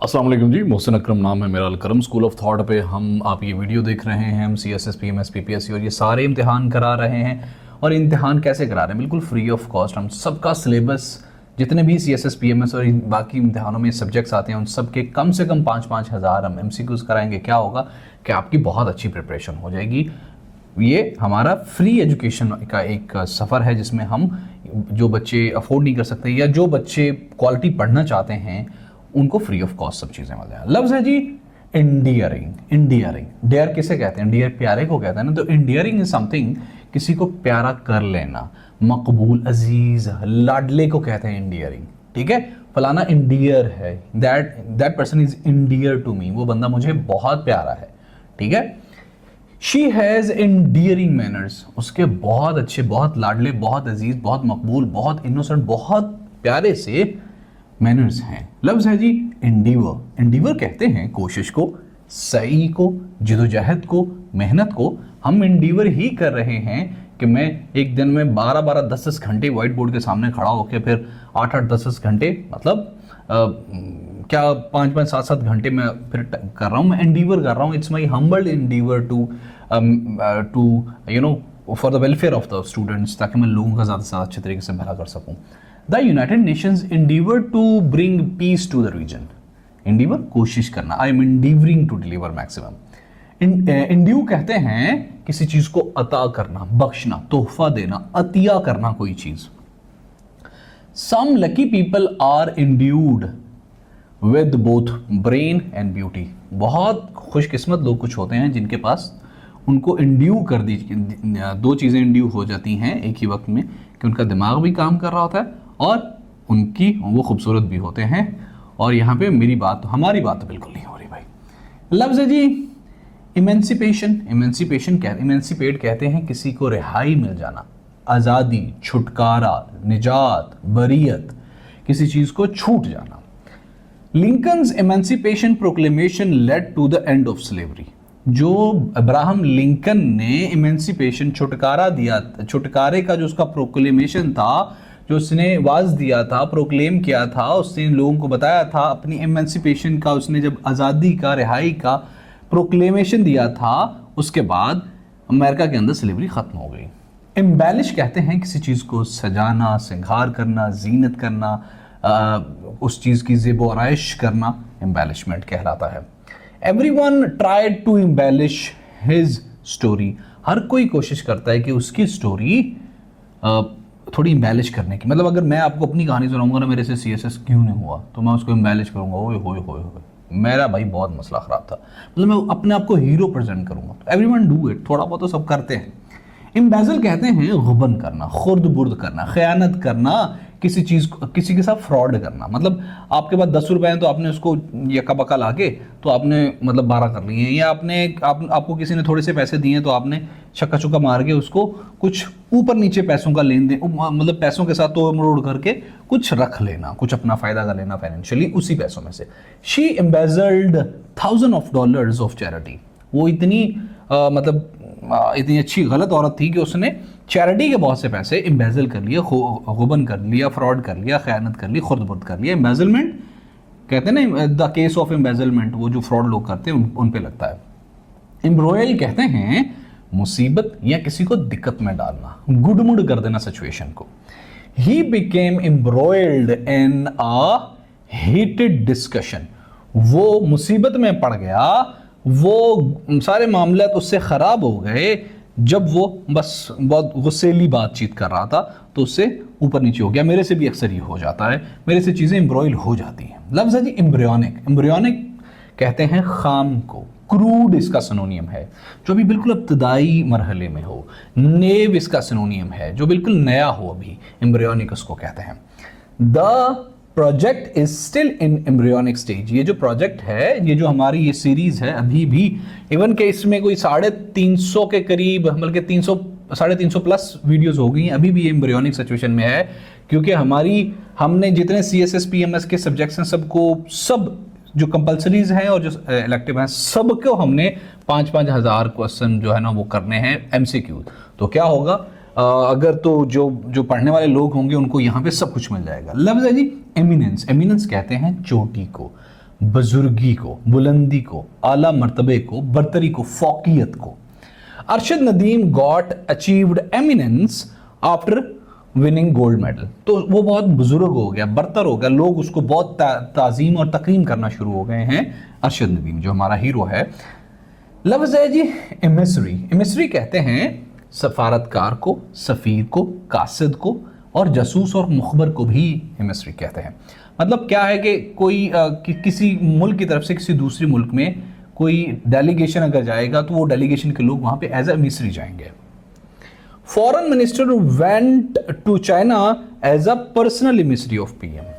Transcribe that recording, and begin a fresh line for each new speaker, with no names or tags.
अस्सलाम वालेकुम जी, मोहसिन अकरम नाम है मेरा। अलकरम स्कूल ऑफ थॉट पे हम आप ये वीडियो देख रहे हैं। हम CSS PMS PPSC और ये सारे इम्तिहान करा रहे हैं। और इम्तिहान कैसे करा रहे हैं? बिल्कुल फ्री ऑफ कॉस्ट। हम सबका सिलेबस जितने भी CSS PMS और बाकी इम्तिहानों में सब्जेक्ट्स आते हैं उन सब के कम से कम 5-5 हज़ार हम MCQs कराएंगे। क्या होगा कि आपकी बहुत अच्छी प्रिपरेशन हो जाएगी। ये हमारा फ्री एजुकेशन का एक सफ़र है जिसमें हम जो बच्चे अफोर्ड नहीं कर सकते या जो बच्चे क्वालिटी पढ़ना चाहते हैं उनको फ्री ऑफ कॉस्ट सब चीज़ें मिल जाए। लफ्ज़ है जी इंडियरिंग। इंडियरिंग डेयर किसे कहते हैं? डियर प्यारे को कहते हैं ना। तो इंडियरिंग इज समथिंग किसी को प्यारा कर लेना, मकबूल, अजीज, लाडले को कहते हैं इंडियरिंग। ठीक है, फलाना इंडियर है, that person is endearing to me, वो बंदा मुझे बहुत प्यारा है। ठीक है, शी हैज़ इंडियरिंग मैनर्स, उसके बहुत अच्छे, बहुत लाडले, बहुत अजीज, बहुत मकबूल, बहुत इनोसेंट, बहुत प्यारे से मैनर्स हैं। लफ्ज़ है जी इंडीवर। इंडीवर कहते हैं कोशिश को, सही को, जिदोजहद को, मेहनत को। हम इंडीवर ही कर रहे हैं कि मैं एक दिन में 12-12, 10-10 घंटे व्हाइट बोर्ड के सामने खड़ा होकर फिर 8-8, 10-10 घंटे मतलब क्या 5-5, 7-7 घंटे मैं फिर कर रहा हूँ। मैं इंडीवर कर रहा हूँ। It's my humbled endeavour to you know for the welfare of the students, ताकि मैं लोगों का ज़्यादा से ज़्यादा अच्छे तरीके से भला कर सकूँ। The United Nations endeavor to bring peace to the region. Endeavor कोशिश करना। I am endeavoring to deliver maximum. Endue कहते हैं किसी चीज को अता करना, बख्शना, तोहफा देना, अतिया करना कोई चीज। Some lucky people are endued with both brain and beauty. बहुत खुशकिस्मत लोग कुछ होते हैं जिनके पास उनको इंड्यू कर दी, दो चीज़ें इंड्यू हो जाती हैं एक ही वक्त में, कि उनका दिमाग भी काम कर रहा होता है और उनकी वो खूबसूरत भी होते हैं। और यहाँ पे हमारी बात तो बिल्कुल नहीं हो रही भाई। लफ्ज़ है जी इमेंसिपेशन। इमेंसिपेट कहते हैं किसी को रिहाई मिल जाना, आज़ादी, छुटकारा, निजात, बरियत, किसी चीज़ को छूट जाना। Lincoln's emancipation proclamation led to the end of slavery. जो अब्राहम लिंकन ने इमेंसिपेशन, छुटकारा दिया, छुटकारे का जो उसका प्रोक्लेमेशन था, जो उसने आवाज़ दिया था, प्रोक्लेम किया था, उसने लोगों को बताया था अपनी इमेंसिपेशन का, उसने जब आज़ादी का, रिहाई का प्रोक्लेमेशन दिया था, उसके बाद अमेरिका के अंदर स्लेवरी ख़त्म हो गई। एम्बेलिश कहते हैं किसी चीज़ को सजाना, श्रृंगार करना, जीनत करना, उस चीज़ की ज़ेब व आराइश करना एम्बेलिशमेंट कहलाता है। Everyone tried to embellish his story. हर कोई कोशिश करता है कि उसकी स्टोरी थोड़ी एम्बेलिश करने की। मतलब अगर मैं आपको अपनी कहानी सुनाऊंगा ना, मेरे से CSS क्यों नहीं हुआ, तो मैं उसको एम्बेलिश करूंगा। ओए होए होए होए, मेरा भाई बहुत मसला ख़राब था, मतलब मैं अपने आप को हीरो प्रेजेंट करूंगा। तो एवरीवन डू इट, थोड़ा बहुत तो सब करते हैं। एम्बेज़ल कहते हैं गुबन करना, खुर्द बुर्द करना, खयानत करना, किसी चीज़ को, किसी के साथ फ्रॉड करना। मतलब आपके पास 10 रुपए हैं तो आपने उसको यका बका ला के तो आपने मतलब 12 कर लिए हैं, या आपको किसी ने थोड़े से पैसे दिए हैं तो आपने छक्का चुक्का मार के उसको कुछ ऊपर नीचे पैसों का लेन देन, मतलब पैसों के साथ तोड़ मरोड़ करके कुछ रख लेना, कुछ अपना फ़ायदा का लेना फाइनेंशियली उसी पैसों में से। She embezzled $1000s of charity. वो इतनी इतनी अच्छी गलत औरत थी कि उसने चैरिटी के बहुत से पैसे एम्बेज़ल कर लिए, गुबन कर लिया, फ्रॉड कर लिया, खयानत कर ली, खुर्द-बुर्द कर लिया। एम्बेज़लमेंट कहते हैं ना, द केस ऑफ एम्बेज़लमेंट, वो जो फ्रॉड लोग करते हैं उन पे लगता है। एम्ब्रॉयल कहते हैं मुसीबत या किसी को दिक्कत में डालना, गुडमुड कर देना सिचुएशन को। He became embroiled in a heated discussion. वो मुसीबत में पड़ गया, वो सारे मामले तो उससे ख़राब हो गए जब वो बस बहुत गुस्सेली बातचीत कर रहा था तो उससे ऊपर नीचे हो गया। मेरे से भी अक्सर ये हो जाता है, मेरे से चीज़ें एम्ब्रॉयल हो जाती हैं। लफ्ज़ है जी एम्ब्रियोनिक। एम्ब्रियोनिक कहते हैं खाम को, क्रूड इसका सिनोनियम है जो अभी बिल्कुल इब्तदाई मरहले में हो। नेव इसका सिनोनियम है जो बिल्कुल नया हो, अभी एम्ब्रियोनिक उसको कहते हैं। The project is still in embryonic stage. ये जो प्रोजेक्ट है, ये जो हमारी ये सीरीज है, अभी भी इवन के इसमें कोई 350 के करीब, बल्कि 350 प्लस वीडियोस हो गई हैं, अभी भी ये एम्ब्रियोनिक सिचुएशन में है। क्योंकि हमने जितने CSS PMS के सब्जेक्ट्स हैं सब जो कंपल्सरीज हैं और जो इलेक्टिव हैं, सबको हमने 5-5 हज़ार क्वेश्चन जो है ना वो करने हैं MCQ। तो क्या होगा, अगर तो जो पढ़ने वाले लोग होंगे उनको यहाँ पे सब कुछ मिल जाएगा। लफ्ज़ है जी एमिनेंस। एमिनेंस कहते हैं चोटी को, बुजुर्गी को, बुलंदी को, आला मर्तबे को, बरतरी को, फौकियत को। Arshad Nadeem got achieved eminence after winning gold medal. तो वो बहुत बुजुर्ग हो गया, बरतर हो गया, लोग उसको बहुत ताजीम और तकरीम करना शुरू हो गए हैं। अरशद नदीम जो हमारा हीरो है। लफ्ज़ है जी एमिसरी। एमिसरी कहते हैं सफारतकार को, सफ़ीर को, कासिद को, और जासूस और मुखबर को भी एमिसरी कहते हैं। मतलब क्या है कि कोई किसी मुल्क की तरफ से किसी दूसरे मुल्क में कोई डेलीगेशन अगर जाएगा तो वो डेलीगेशन के लोग वहाँ पे एज ए एमिसरी जाएंगे। Foreign minister went to China as a personal emissary of PM.